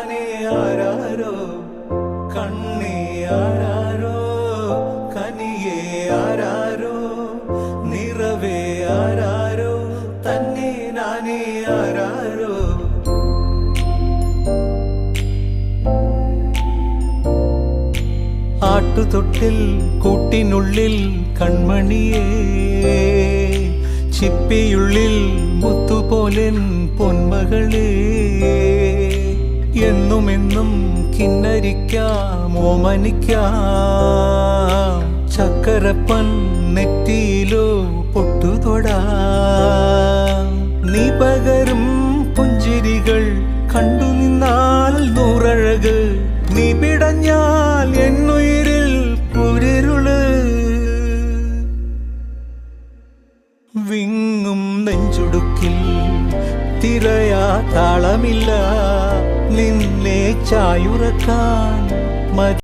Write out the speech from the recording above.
നാനേ ആരാരോ കണ്ണേ ആരാരോ കനിയേ ആരാരോ നിറവേ ആരാരോ തന്നെ നാനേ ആരാരോ. ആട്ടുതൊട്ടിൽ കൂട്ടിനുള്ളിൽ കൺമണിയേ ചിപ്പിയുള്ളിൽ മുത്തുപോലെൻ പൊന്മകളേ എന്നുമെന്നും കിന്നരിക്കാം ഓമനിക്കാം ചക്കരപ്പൻ നെറ്റിയിലോ പൊട്ടുതൊടാം. നീ പകരും പുഞ്ചിരികൾ കണ്ടു നിന്നാൽ നൂറഴക് നീ പിടഞ്ഞാൽ എന്നുയിരിൽ കുരിരുള്. വിങ്ങും നെഞ്ചുടുക്കിൽ തിരയാ താളമില്ല നിന്നെ ചായുറക്കാൻ